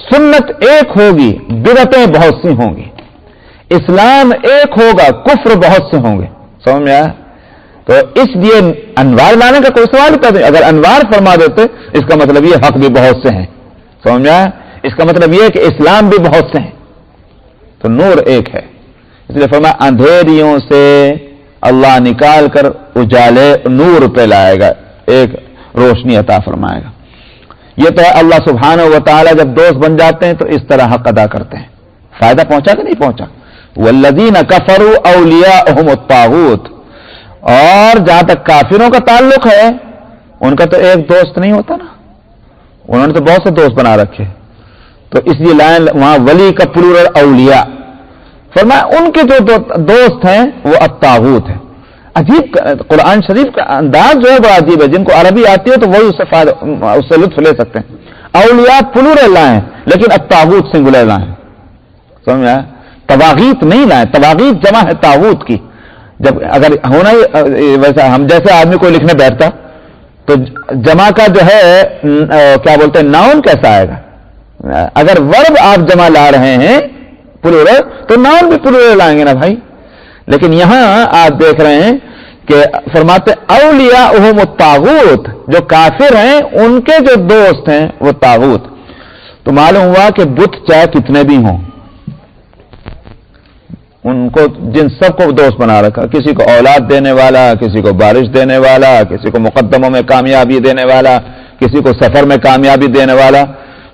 Speaker 1: سنت ایک ہوگی، بدعتیں بہت سی ہوں گی. اسلام ایک ہوگا، کفر بہت سے ہوں گے. سمجھ میں آیا؟ تو اس لیے انوار لانے کا کوئی سوال پیدا نہیں. اگر انوار فرما دیتے اس کا مطلب یہ حق بھی بہت سے ہیں. سمجھ میں آیا؟ اس کا مطلب یہ کہ اسلام بھی بہت سے ہیں. تو نور ایک ہے. اس لیے فرمایا اندھیریوں سے اللہ نکال کر اجالے نور پہ لائے گا، ایک روشنی عطا فرمائے گا. یہ تو ہے اللہ سبحانہ و تعالیٰ جب دوست بن جاتے ہیں تو اس طرح حق ادا کرتے ہیں. فائدہ پہنچا کہ نہیں پہنچا؟ والذین کفروا اولیاءہم الطاغوت. اور جہاں تک کافروں کا تعلق ہے ان کا تو ایک دوست نہیں ہوتا نا، انہوں نے تو بہت سے دوست بنا رکھے. تو اس لیے لائن وہاں ولی کا پلورل اولیاء فرمایا ان کے جو دوست ہیں وہ الطاغوت ہے. عجیب قرآن شریف کا انداز جو ہے بڑا عجیب ہے. جن کو عربی آتی ہے تو وہی اس سے لطف لے سکتے ہیں. اولیاء پلورل لائیں لیکن الطاغوت سنگولر لائیں. سمجھ میں آیا؟ طواغیت نہیں لائیں. طواغیت جمع ہے طاغوت کی. جب اگر ہونا ہی ویسا ہم جیسے آدمی کوئی لکھنے بیٹھتا تو جمع کا جو ہے کیا بولتے ہیں ناؤن کیسا آئے گا؟ اگر ورب آپ جمع لا رہے ہیں پلورل تو ناؤن بھی پلورل لائیں گے نا بھائی. لیکن یہاں آپ دیکھ رہے ہیں کہ فرماتے اولیاءہم الطاغوت، جو کافر ہیں ان کے جو دوست ہیں وہ طاغوت. تو معلوم ہوا کہ بت چاہے کتنے بھی ہوں ان کو جن سب کو دوست بنا رکھا. کسی کو اولاد دینے والا، کسی کو بارش دینے والا، کسی کو مقدموں میں کامیابی دینے والا، کسی کو سفر میں کامیابی دینے والا.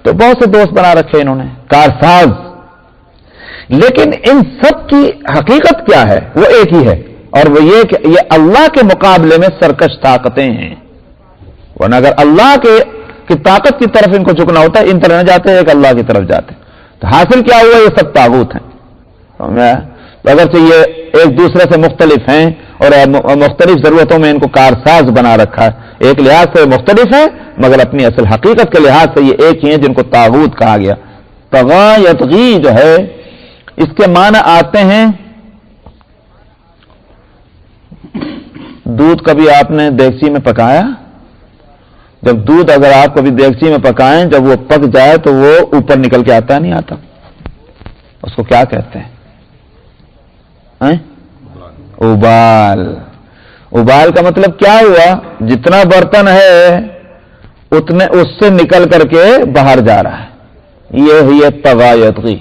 Speaker 1: تو بہت سے دوست بنا رکھے انہوں نے، کارساز. لیکن ان سب کی حقیقت کیا ہے؟ وہ ایک ہی ہے، اور وہ یہ کہ یہ اللہ کے مقابلے میں سرکش طاقتیں ہیں. ورنہ اگر اللہ کی طاقت کی طرف ان کو جھکنا ہوتا ہے ان طرح نہ جاتے، ایک اللہ کی طرف جاتے. تو حاصل کیا ہوا؟ یہ سب طاغوت ہیں. اگرچہ یہ ایک دوسرے سے مختلف ہیں اور مختلف ضرورتوں میں ان کو کارساز بنا رکھا ہے. ایک لحاظ سے مختلف ہیں مگر اپنی اصل حقیقت کے لحاظ سے یہ ایک ہی ہیں جن کو طاغوت کہا گیا. طغا یطغی جو ہے اس کے معنی آتے ہیں دودھ کبھی آپ نے دیگچی میں پکایا؟ جب دودھ اگر آپ کبھی دیگچی میں پکائیں جب وہ پک جائے تو وہ اوپر نکل کے آتا نہیں آتا؟ اس کو کیا کہتے ہیں؟ ابال. ابال کا مطلب کیا ہوا؟ جتنا برتن ہے اتنے اس سے نکل کر کے باہر جا رہا ہے. یہ ہے طغا یطغی.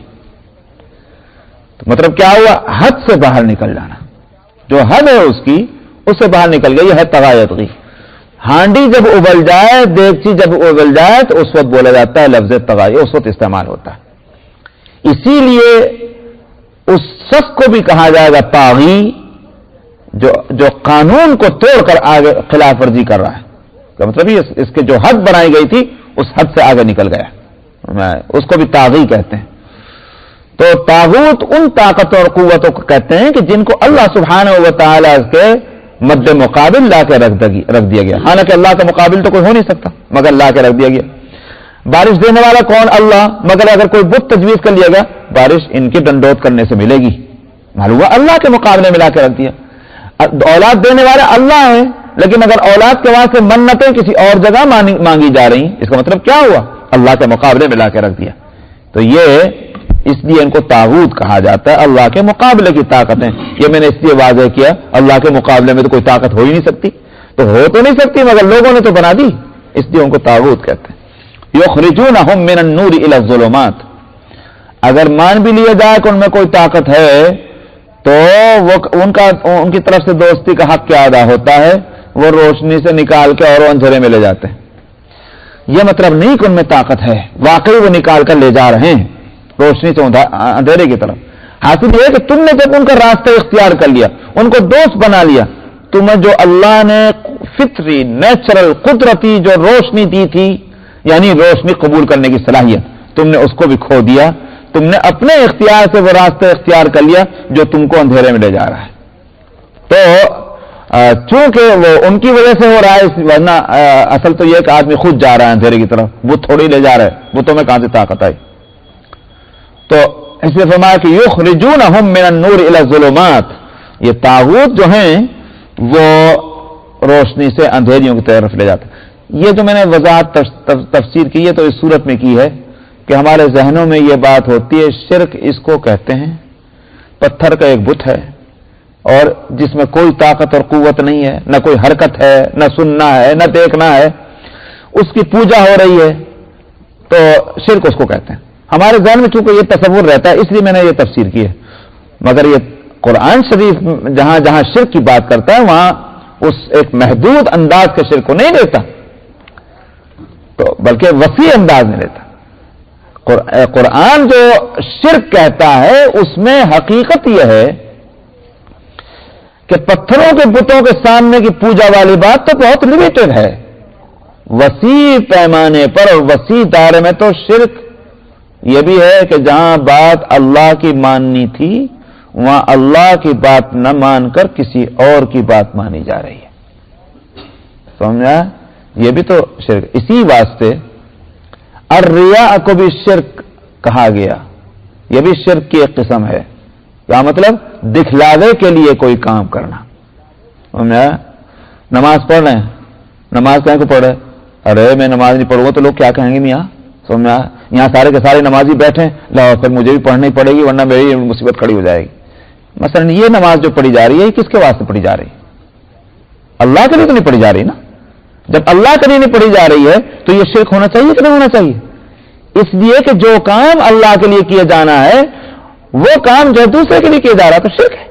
Speaker 1: مطلب کیا ہوا؟ حد سے باہر نکل جانا. جو حد ہے اس کی اس سے باہر نکل گئی، یہ ہے طغا یطغی. ہانڈی جب ابل جائے، دیگچی جب ابل جائے تو اس وقت بولا جاتا ہے لفظ طغا، اس وقت استعمال ہوتا ہے. اسی لیے اس شخص کو بھی کہا جائے گا طاغی جو قانون کو توڑ کر آگے خلاف ورزی کر رہا ہے. کا مطلب یہ اس کے جو حد بنائی گئی تھی اس حد سے آگے نکل گیا، اس کو بھی طاغی کہتے ہیں. تو طاغوت ان طاقتوں اور قوتوں کو کہتے ہیں کہ جن کو اللہ سبحانہ و تعالیٰ کے مد مقابل لا کے رکھ دیا گیا. حالانکہ اللہ کا مقابل تو کوئی ہو نہیں سکتا مگر لا کے رکھ دیا گیا. بارش دینے والا کون؟ اللہ. مگر اگر کوئی بت تجویز کر لیا گا بارش ان کی ڈنڈوت کرنے سے ملے گی، معلوم ہوا اللہ کے مقابلے میں لا کے رکھ دیا. اولاد دینے والا اللہ ہے لیکن اگر اولاد کے واسطے منتیں کسی اور جگہ مانگی جا رہی اس کا مطلب کیا ہوا؟ اللہ کے مقابلے میں لا کے رکھ دیا. تو یہ اس لیے ان کو طاغوت کہا جاتا ہے، اللہ کے مقابلے کی طاقتیں. یہ میں نے اس لیے واضح کیا اللہ کے مقابلے میں تو کوئی طاقت ہو ہی نہیں سکتی، تو ہو تو نہیں سکتی مگر لوگوں نے تو بنا دی، اس لیے ان کو طاغوت کہتے ہیں. یخرجونہم من النور الی الظلمات. اگر مان بھی لیا جائے کہ ان میں کوئی طاقت ہے تو وہ ان کی طرف سے دوستی کا حق کیا ادا ہوتا ہے؟ وہ روشنی سے نکال کے اور اندھیرے میں لے جاتے ہیں. یہ مطلب نہیں کہ ان میں طاقت ہے، واقعی وہ نکال کر لے جا رہے ہیں روشنی سے اندھیرے کی طرف. حاصل یہ کہ تم نے جب ان کا راستہ اختیار کر لیا، ان کو دوست بنا لیا، تمہیں جو اللہ نے فطری نیچرل قدرتی جو روشنی دی تھی یعنی روشنی قبول کرنے کی صلاحیت، تم نے اس کو بھی کھو دیا. تم نے اپنے اختیار سے وہ راستہ اختیار کر لیا جو تم کو اندھیرے میں لے جا رہا ہے. تو چونکہ وہ ان کی وجہ سے ہو رہا ہے، ورنہ اصل تو یہ کہ آدمی خود جا رہا ہے اندھیرے کی طرف، وہ تھوڑی لے جا رہا ہے، وہ تمہیں کہاں سے طاقت آئی. تو اس لیے فرمایا کہ یخرجونہم من النور الی الظلمات. یہ طاغوت جو ہیں وہ روشنی سے اندھیریوں کی طرف لے جاتے. یہ جو میں نے وضاحت تفسیر کی ہے تو اس صورت میں کی ہے کہ ہمارے ذہنوں میں یہ بات ہوتی ہے شرک اس کو کہتے ہیں پتھر کا ایک بت ہے اور جس میں کوئی طاقت اور قوت نہیں ہے، نہ کوئی حرکت ہے، نہ سننا ہے، نہ دیکھنا ہے، اس کی پوجا ہو رہی ہے، تو شرک اس کو کہتے ہیں۔ ہمارے ذہن میں چونکہ یہ تصور رہتا ہے اس لیے میں نے یہ تفسیر کی ہے، مگر یہ قرآن شریف جہاں جہاں شرک کی بات کرتا ہے وہاں اس ایک محدود انداز کے شرک کو نہیں لیتا، تو بلکہ وسیع انداز میں لیتا۔ قرآن جو شرک کہتا ہے اس میں حقیقت یہ ہے کہ پتھروں کے بتوں کے سامنے کی پوجا والی بات تو بہت لمیٹڈ ہے، وسیع پیمانے پر اور وسیع دائرے میں تو شرک یہ بھی ہے کہ جہاں بات اللہ کی ماننی تھی وہاں اللہ کی بات نہ مان کر کسی اور کی بات مانی جا رہی ہے، سمجھا؟ یہ بھی تو شرک۔ اسی واسطے الریا کو بھی شرک کہا گیا، یہ بھی شرک کی ایک قسم ہے۔ کیا مطلب؟ دکھلاوے کے لیے کوئی کام کرنا، سمجھا؟ نماز پڑھ رہے ہیں، نماز کہیں کو پڑھ رہے، ارے میں نماز نہیں پڑھوں گا تو لوگ کیا کہیں گے میاں، سمجھا؟ یہاں سارے کے سارے نمازی بیٹھے لاؤ پھر مجھے بھی پڑھنی پڑے گی ورنہ میری مصیبت کھڑی ہو جائے گی۔ مثلا یہ نماز جو پڑھی جا رہی ہے یہ کس کے واسطے پڑھی جا رہی ہے؟ اللہ کے لیے تو نہیں پڑھی جا رہی نا۔ جب اللہ کے لیے نہیں پڑھی جا رہی ہے تو یہ شرک ہونا چاہیے کہ نہیں ہونا چاہیے؟ اس لیے کہ جو کام اللہ کے لیے کیا جانا ہے وہ کام جو دوسرے کے لیے کیا جا رہا تو شرک ہے۔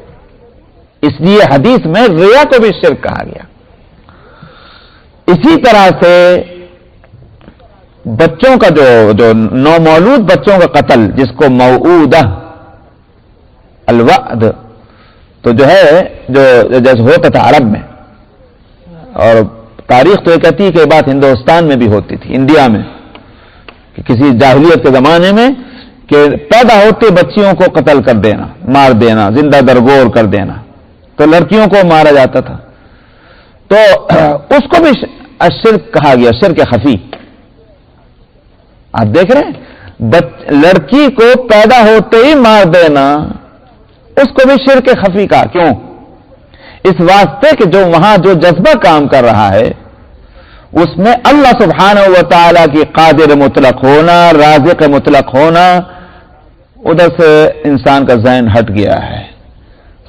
Speaker 1: اس لیے حدیث میں ریا کو بھی شرک کہا گیا۔ اسی طرح سے بچوں کا جو نومولود بچوں کا قتل جس کو موعودہ الوعد تو جو ہے جو جیسے ہوتا تھا عرب میں، اور تاریخ تو یہ کہتی ہے کہ یہ بات ہندوستان میں بھی ہوتی تھی، انڈیا میں، کہ کسی جاہلیت کے زمانے میں کہ پیدا ہوتے بچیوں کو قتل کر دینا، مار دینا، زندہ درگور کر دینا، تو لڑکیوں کو مارا جاتا تھا، تو اس کو بھی شرک کہا گیا، شرک خفی۔ آپ دیکھ رہے ہیں لڑکی کو پیدا ہوتے ہی مار دینا، اس کو بھی شرک خفی کہا۔ کیوں؟ اس واسطے کہ جو وہاں جو جذبہ کام کر رہا ہے اس میں اللہ سبحانہ و تعالی کی قادر مطلق ہونا، رازق مطلق ہونا، ادھر سے انسان کا ذہن ہٹ گیا ہے،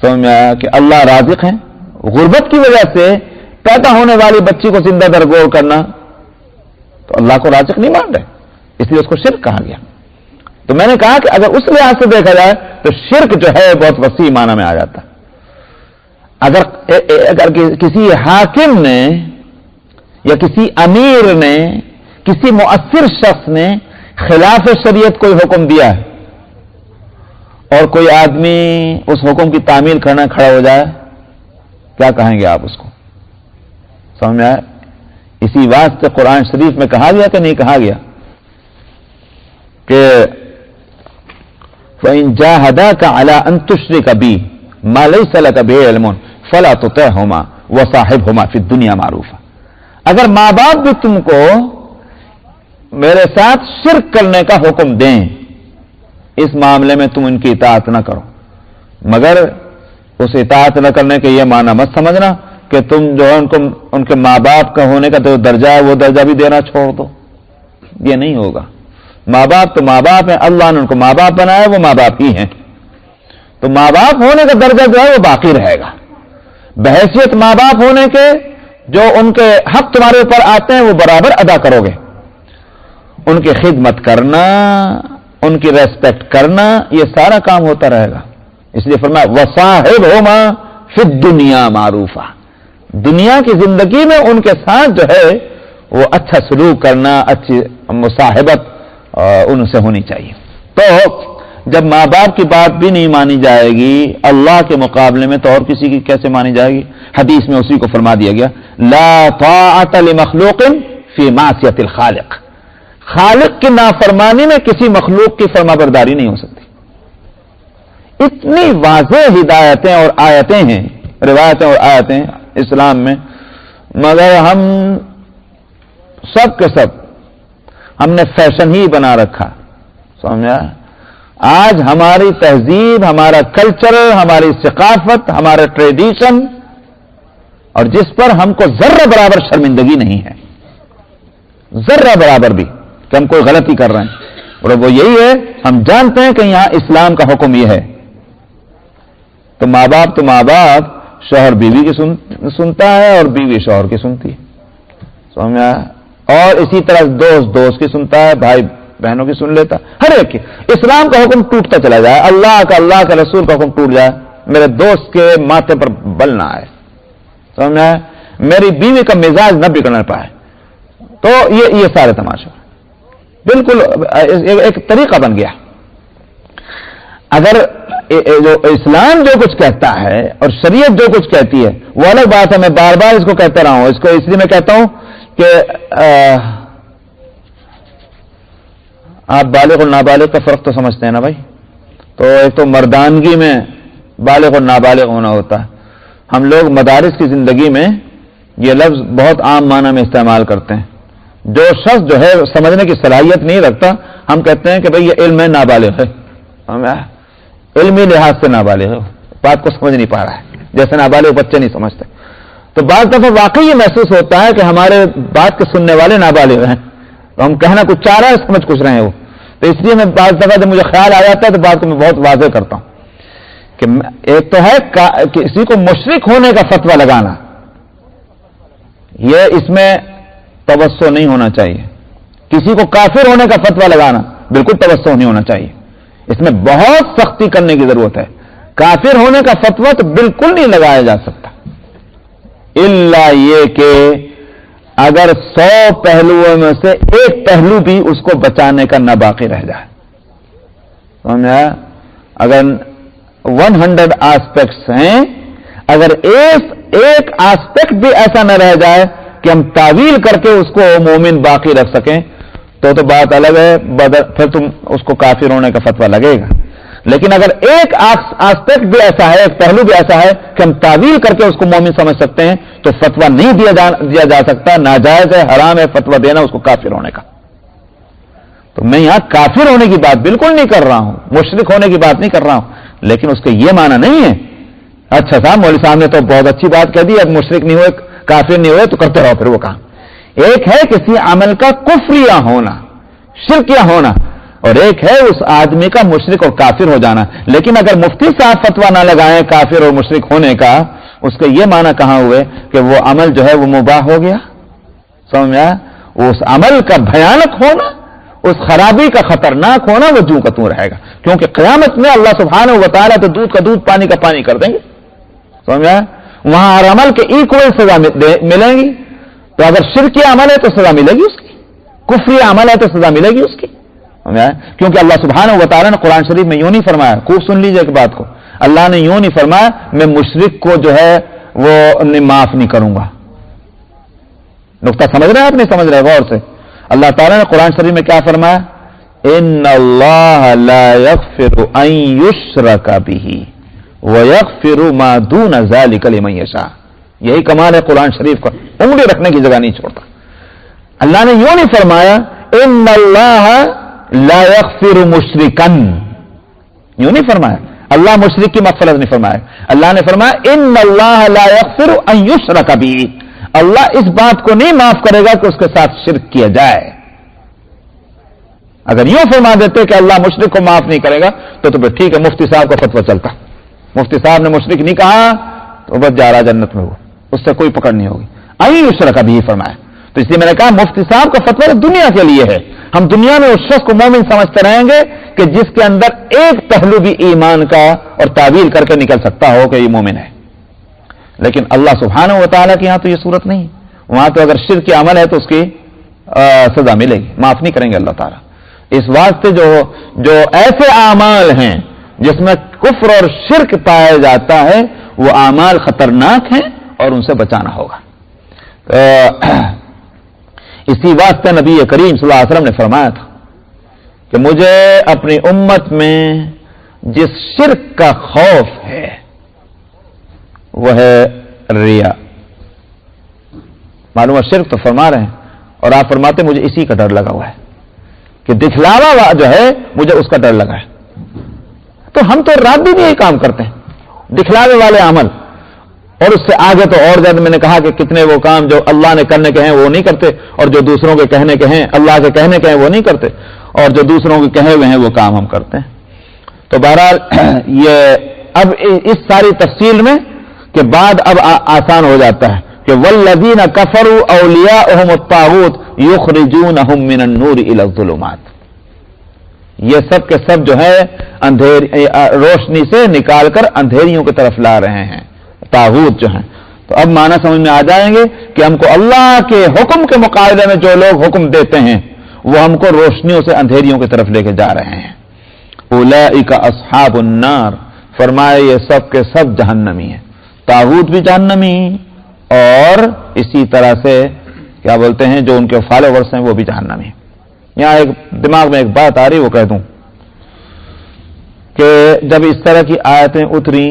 Speaker 1: سمجھ میں آیا کہ اللہ رازق ہیں، غربت کی وجہ سے پیدا ہونے والی بچی کو زندہ درگور کرنا تو اللہ کو رازق نہیں مان رہے، اس لیے اس کو شرک کہا گیا۔ تو میں نے کہا کہ اگر اس لحاظ سے دیکھا جائے تو شرک جو ہے بہت وسیع معنی میں آ جاتا ہے۔ اگر کسی حاکم نے یا کسی امیر نے، کسی مؤثر شخص نے خلاف شریعت کوئی حکم دیا ہے اور کوئی آدمی اس حکم کی تعمیل کرنا کھڑا ہو جائے، کیا کہیں گے آپ اس کو؟ سمجھ میں آیا؟ اسی واسطے قرآن شریف میں کہا گیا کہ نہیں کہا گیا کہ فَإِن جَاهَدَاكَ عَلَىٰ أَن تُشْرِكَ بِي مَا لَيْسَ لَكَ بِهِ عِلْمٌ فَلَا تُطِعْهُمَا وَصَاحِبْهُمَا فِي الدُّنْيَا مَعْرُوفًا۔ اگر ماں باپ بھی تم کو میرے ساتھ شرک کرنے کا حکم دیں اس معاملے میں تم ان کی اطاعت نہ کرو، مگر اس اطاعت نہ کرنے کے یہ معنی مت سمجھنا کہ تم جو ہے ان کے ماں باپ کا ہونے کا جو درجہ ہے وہ درجہ بھی دینا چھوڑ دو، یہ نہیں ہوگا۔ ماں باپ تو ماں باپ ہیں، اللہ نے ان کو ماں باپ بنایا، وہ ماں باپ ہی ہیں، تو ماں باپ ہونے کا درجہ جو ہے وہ باقی رہے گا۔ بحیثیت ماں باپ ہونے کے جو ان کے حق تمہارے اوپر آتے ہیں وہ برابر ادا کرو گے، ان کی خدمت کرنا، ان کی ریسپیکٹ کرنا، یہ سارا کام ہوتا رہے گا۔ اس لیے فرمایا وصاحبہما فی الدنیا معروفا، دنیا کی زندگی میں ان کے ساتھ جو ہے وہ اچھا سلوک کرنا، اچھی مصاحبت ان سے ہونی چاہیے۔ تو جب ماں باپ کی بات بھی نہیں مانی جائے گی اللہ کے مقابلے میں تو اور کسی کی کیسے مانی جائے گی؟ حدیث میں اسی کو فرما دیا گیا لا طاعت لمخلوق فی معصیت الخالق، خالق کی نافرمانی میں کسی مخلوق کی فرما برداری نہیں ہو سکتی۔ اتنی واضح ہدایتیں اور آیتیں ہیں، روایتیں اور آیتیں اسلام میں، مگر ہم سب کے سب ہم نے فیشن ہی بنا رکھا، سمجھا؟ آج ہماری تہذیب، ہمارا کلچر، ہماری ثقافت، ہمارا ٹریڈیشن، اور جس پر ہم کو ذرہ برابر شرمندگی نہیں ہے، ذرہ برابر بھی کہ ہم کوئی غلطی کر رہے ہیں، اور وہ یہی ہے ہم جانتے ہیں کہ یہاں اسلام کا حکم یہ ہے، تو ماں باپ شوہر بیوی کی سنتا ہے اور بیوی شوہر کی سنتی ہے، سمجھا؟ اور اسی طرح دوست کی سنتا ہے، بھائی بہنوں کی سن لیتا، ہر ایک کی۔ اسلام کا حکم ٹوٹتا چلا جائے، اللہ کا رسول کا حکم ٹوٹ جائے، میرے دوست کے ماتھے پر بل نہ آئے، سمجھا؟ میری بیوی کا مزاج نہ بگڑنے پائے، تو یہ سارے تماشے بالکل ایک طریقہ بن گیا۔ اگر جو اسلام جو کچھ کہتا ہے اور شریعت جو کچھ کہتی ہے وہ الگ بات ہے، میں بار بار اس کو کہتا رہا ہوں، اس کو اس لیے میں کہتا ہوں کہ آپ بالغ اور نابالغ کا فرق تو سمجھتے ہیں نا بھائی، تو ایک تو مردانگی میں بالغ اور نابالغ ہونا ہوتا ہے، ہم لوگ مدارس کی زندگی میں یہ لفظ بہت عام معنی میں استعمال کرتے ہیں، جو شخص جو ہے سمجھنے کی صلاحیت نہیں رکھتا ہم کہتے ہیں کہ بھئی یہ علم ہے، نابالغ ہے، علمی لحاظ سے نابالغ ہے، بات کو سمجھ نہیں پا رہا ہے، جیسے نابالغ بچے نہیں سمجھتے، تو بعض دفعہ واقعی یہ محسوس ہوتا ہے کہ ہمارے بات کے سننے والے نابالغ ہیں، تو ہم کہنا کچھ چاہ رہے ہیں، سمجھ کچھ رہے ہیں وہ، تو اس لیے میں بعض دفعہ جب مجھے خیال آ جاتا ہے تو بات کو میں بہت واضح کرتا ہوں کہ ایک تو ہے کسی کو مشرک ہونے کا فتویٰ لگانا، یہ اس میں توسع نہیں ہونا چاہیے، کسی کو کافر ہونے کا فتویٰ لگانا بالکل توسع نہیں ہونا چاہیے، اس میں بہت سختی کرنے کی ضرورت ہے، کافر ہونے کا فتویٰ تو بالکل نہیں لگایا جا سکتا، الا یہ کہ اگر 100 پہلوؤں میں سے ایک پہلو بھی اس کو بچانے کا نہ باقی رہ جائے، سمجھا؟ اگر 100 آسپیکٹس ہیں، اگر ایک آسپیکٹ بھی ایسا نہ رہ جائے کہ ہم تعویل کر کے اس کو مومن باقی رکھ سکیں تو بات الگ ہے، پھر تم اس کو کافر ہونے کا فتویٰ لگے گا، لیکن اگر ایک آسپیکٹ بھی ایسا ہے، ایک پہلو بھی ایسا ہے کہ ہم تعویل کر کے اس کو مومن سمجھ سکتے ہیں تو فتویٰ نہیں دیا جا سکتا، ناجائز ہے، حرام ہے فتویٰ دینا اس کو کافر ہونے کا۔ تو میں یہاں کافر ہونے کی بات بالکل نہیں کر رہا ہوں، مشرک ہونے کی بات نہیں کر رہا ہوں، لیکن اس کا یہ معنی نہیں ہے اچھا صاحب مولوی صاحب نے تو بہت اچھی بات کہہ دی، اب مشرک نہیں ہوئے، کافر نہیں ہوئے تو کرتے رہو پھر وہ کام۔ ایک ہے کسی عمل کا کفریہ ہونا، شرکیہ ہونا، اور ایک ہے اس آدمی کا مشرک اور کافر ہو جانا، لیکن اگر مفتی صاحب فتویٰ نہ لگائیں کافر اور مشرک ہونے کا، اس کا یہ معنی کہاں ہوئے کہ وہ عمل جو ہے وہ مباح ہو گیا، سمجھ میں آیا؟ اس عمل کا بھیانک ہونا، اس خرابی کا خطرناک ہونا وہ جوں کا توں رہے گا، کیونکہ قیامت میں اللہ سبحانہ و تعالیٰ تو دودھ کا دودھ پانی کا پانی کر دیں گے، سمجھ میں آیا؟ وہاں ہر عمل کے ایکول سزا ملیں گی، تو اگر شرکی عمل ہے تو سزا ملے گی اس کی، کفری عمل ہے تو سزا ملے گی اس کی، کیونکہ اللہ سبحانہ و تعالیٰ نے قرآن شریف میں یوں نہیں فرمایا، خوب سن لیجئے ایک بات کو، اللہ نے یوں نہیں فرمایا میں مشرک کو جو ہے وہ معاف نہیں کروں گا، نقطہ سمجھ رہے ہیں آپ نہیں سمجھ رہے؟ غور سے اللہ تعالیٰ نے قرآن شریف میں کیا فرمایا؟ ان اللہ لا یغفر ان یشرک بہ ویغفر ما دون ذلک لمن یشاء، یہی کمال ہے قرآن شریف کا، انگلی رکھنے کی جگہ نہیں چھوڑتا۔ اللہ نے یوں نہیں فرمایا ان اللہ لا یغفر مشرکن، یوں نہیں فرمایا، اللہ مشرک کی مغفرت نہیں فرمایا، اللہ نے فرمایا ان اللہ لا یغفر ان یشرک بہ، اللہ اس بات کو نہیں معاف کرے گا کہ اس کے ساتھ شرک کیا جائے۔ اگر یوں فرما دیتے کہ اللہ مشرک کو معاف نہیں کرے گا تو پھر ٹھیک ہے، مفتی صاحب کا فتویٰ چلتا، مفتی صاحب نے مشرک نہیں کہا تو بس جا رہا جنت میں، وہ اس سے کوئی پکڑ نہیں ہوگی، ان یشرک بہ فرمایا، تو اس لیے میں نے کہا مفتی صاحب کا فتویٰ دنیا کے لیے ہے، ہم دنیا میں اس شخص کو مومن سمجھتے رہیں گے کہ جس کے اندر ایک پہلو بھی ایمان کا اور تعویل کر کے نکل سکتا ہو کہ یہ مومن ہے، لیکن اللہ سبحانہ و تعالیٰ کے یہاں تو یہ صورت نہیں، وہاں تو اگر شرک کی عمل ہے تو اس کی سزا ملے گی، معاف نہیں کریں گے اللہ تعالیٰ۔ اس واسطے جو ایسے اعمال ہیں جس میں کفر اور شرک پایا جاتا ہے وہ اعمال خطرناک ہیں اور ان سے بچانا ہوگا۔ اسی واسطے نبی کریم صلی اللہ علیہ وسلم نے فرمایا تھا کہ مجھے اپنی امت میں جس شرک کا خوف ہے وہ ہے ریا۔ معلوم ہے شرک تو فرما رہے ہیں اور آپ فرماتے مجھے اسی کا ڈر لگا ہوا ہے کہ دکھلاوا جو ہے مجھے اس کا ڈر لگا ہے، تو ہم تو رات بھی یہی کام کرتے ہیں، دکھلاوے والے عمل، اور اس سے آگے تو اور زیادہ میں نے کہا کہ کتنے وہ کام جو اللہ نے کرنے کے ہیں وہ نہیں کرتے، اور جو دوسروں کے کہنے کے ہیں، اللہ کے کہنے کے ہیں وہ نہیں کرتے، اور جو دوسروں کے کہے ہوئے ہیں وہ کام ہم کرتے ہیں۔ تو بہرحال یہ اب اس ساری تفصیل میں کہ بعد اب آسان ہو جاتا ہے کہ والذین کفروا اولیاءهم الطاغوت یخرجونہم من النور الی الظلمات، یہ سب کے سب جو ہے روشنی سے نکال کر اندھیریوں کی طرف لا رہے ہیں طاغوت جو ہیں۔ تو اب معنی سمجھ میں آ جائیں گے کہ ہم کو اللہ کے حکم کے مقابلے میں جو لوگ حکم دیتے ہیں وہ ہم کو روشنیوں سے اندھیریوں کی طرف لے کے جا رہے ہیں۔ اولئک اصحاب النار، فرمائے یہ سب کے سب جہنمی ہیں، طاغوت بھی جہنمی اور اسی طرح سے کیا بولتے ہیں جو ان کے فالوورز ہیں وہ بھی جہنمی ہیں۔ یہاں ایک دماغ میں ایک بات آ رہی وہ کہہ دوں کہ جب اس طرح کی آیتیں اتری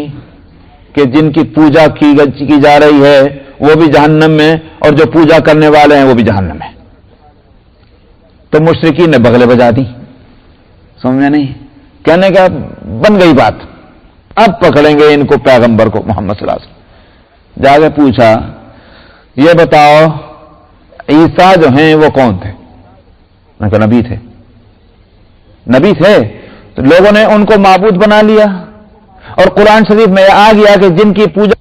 Speaker 1: کہ جن کی پوجا کی جا رہی ہے وہ بھی جہنم میں اور جو پوجا کرنے والے ہیں وہ بھی جہنم میں، تو مشرکین نے بغلے بجا دی، سمجھا نہیں؟ کہنے کا بن گئی بات، اب پکڑیں گے ان کو پیغمبر کو محمد صلی اللہ علیہ وسلم۔ جا کے پوچھا یہ بتاؤ عیسیٰ جو ہیں وہ کون تھے؟ میں کہا نبی تھے۔ نبی تھے تو لوگوں نے ان کو معبود بنا لیا، اور قرآن شریف میں آ گیا کہ جن کی پوجا